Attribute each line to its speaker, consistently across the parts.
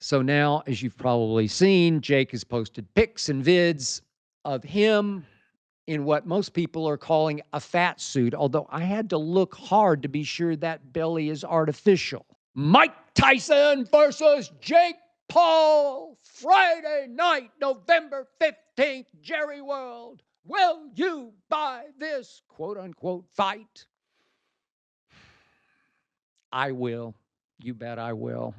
Speaker 1: So now, as you've probably seen, Jake has posted pics and vids of him in what most people are calling a fat suit, although I had to look hard to be sure that belly is artificial. Mike Tyson versus Jake Paul, Friday night, November 15th, Jerry World. Will you buy this quote unquote fight? I will. You bet I will.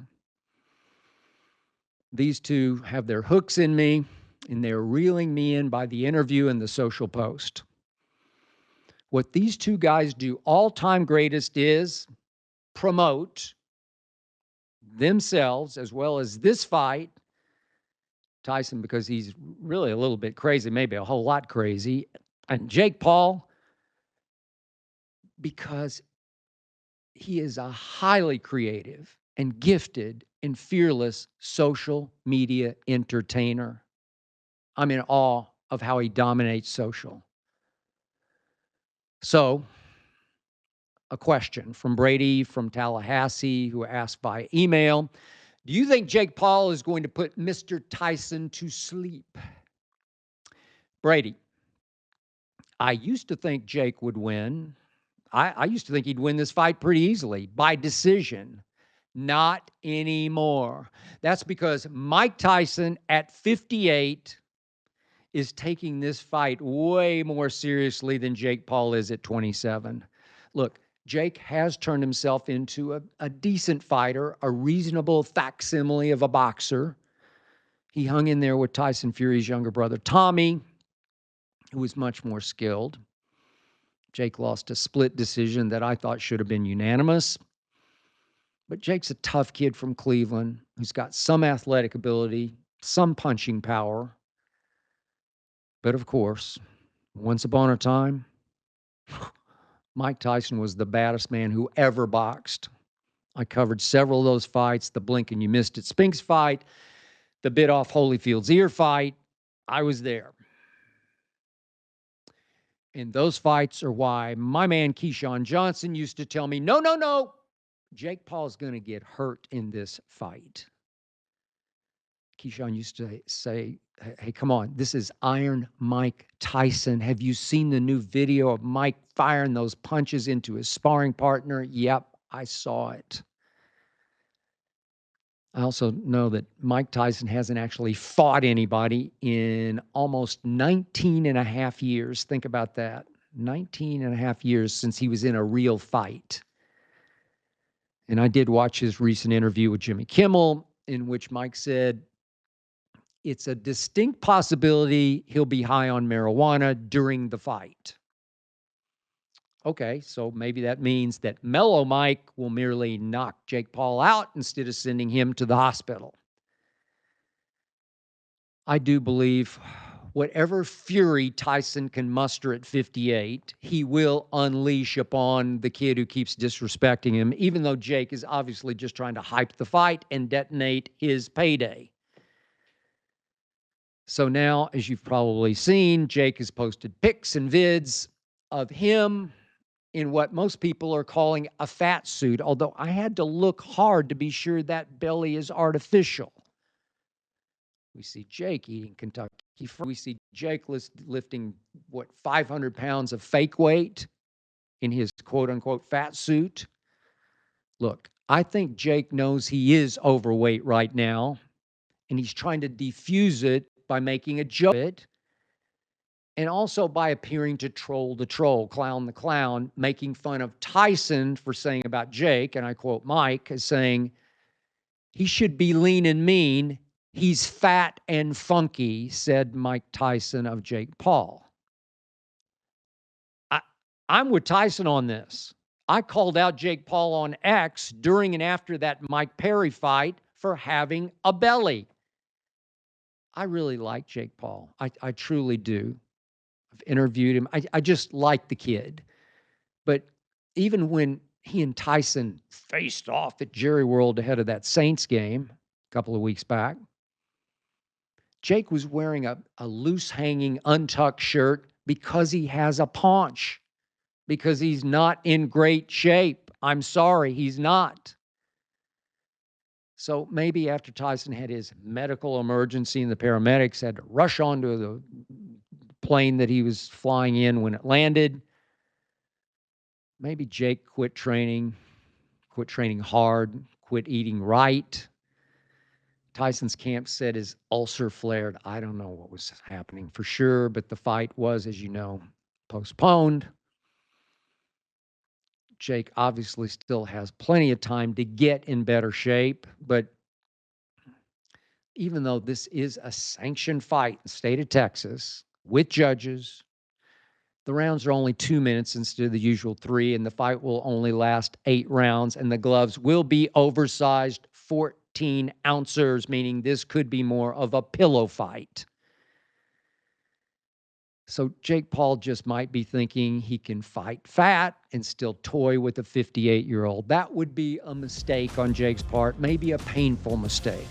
Speaker 1: These two have their hooks in me, and they're reeling me in by the interview and the social post. What these two guys do all-time greatest is promote themselves as well as this fight. Tyson, because he's really a little bit crazy, maybe a whole lot crazy. And Jake Paul, because he is a highly creative and gifted and fearless social media entertainer. I'm in awe of how he dominates social. So, a question from Brady from Tallahassee, who asked by email, do you think Jake Paul is going to put Mr. Tyson to sleep? Brady, I used to think Jake would win. I used to think he'd win this fight pretty easily by decision. Not anymore. That's because Mike Tyson at 58 is taking this fight way more seriously than Jake Paul is at 27. Look, Jake has turned himself into a decent fighter, a reasonable facsimile of a boxer. He hung in there with Tyson Fury's younger brother, Tommy, who was much more skilled. Jake lost a split decision that I thought should have been unanimous. But Jake's a tough kid from Cleveland who's got some athletic ability, some punching power. But of course, once upon a time, Mike Tyson was the baddest man who ever boxed. I covered several of those fights, the blink and you missed it Spinks fight, the bit off Holyfield's ear fight. I was there. And those fights are why my man Keyshawn Johnson used to tell me, no, Jake Paul's going to get hurt in this fight. Keyshawn used to say, hey, come on, this is Iron Mike Tyson. Have you seen the new video of Mike firing those punches into his sparring partner? Yep, I saw it. I also know that Mike Tyson hasn't actually fought anybody in almost 19 and a half years. Think about that. 19 and a half years since he was in a real fight. And I did watch his recent interview with Jimmy Kimmel, in which Mike said, it's a distinct possibility he'll be high on marijuana during the fight. Okay, so maybe that means that Mellow Mike will merely knock Jake Paul out instead of sending him to the hospital. I do believe whatever fury Tyson can muster at 58, he will unleash upon the kid who keeps disrespecting him, even though Jake is obviously just trying to hype the fight and detonate his payday. So now, as you've probably seen, Jake has posted pics and vids of him in what most people are calling a fat suit, although I had to look hard to be sure that belly is artificial. We see Jake eating Kentucky Fried. We see Jake lifting, 500 pounds of fake weight in his quote-unquote fat suit. Look, I think Jake knows he is overweight right now, and he's trying to defuse it by making a joke of it, and also by appearing to troll the troll, clown the clown, making fun of Tyson for saying about Jake, and I quote Mike as saying, he should be lean and mean. He's fat and funky, said Mike Tyson of Jake Paul. I'm with Tyson on this. I called out Jake Paul on X during and after that Mike Perry fight for having a belly. I really like Jake Paul. I truly do. I've interviewed him. I just like the kid. But even when he and Tyson faced off at Jerry World ahead of that Saints game a couple of weeks back, Jake was wearing a loose hanging, untucked shirt because he has a paunch, because he's not in great shape. I'm sorry, he's not. So maybe after Tyson had his medical emergency and the paramedics had to rush onto the plane that he was flying in when it landed, maybe Jake quit training hard, quit eating right. Tyson's camp said his ulcer flared. I don't know what was happening for sure, but the fight was, as you know, postponed. Jake obviously still has plenty of time to get in better shape, but even though this is a sanctioned fight in the state of Texas with judges, the rounds are only 2 minutes instead of the usual 3, and the fight will only last 8 rounds, and the gloves will be oversized 14 ounces, meaning this could be more of a pillow fight. So Jake Paul just might be thinking he can fight fat and still toy with a 58-year-old. That would be a mistake on Jake's part, maybe a painful mistake.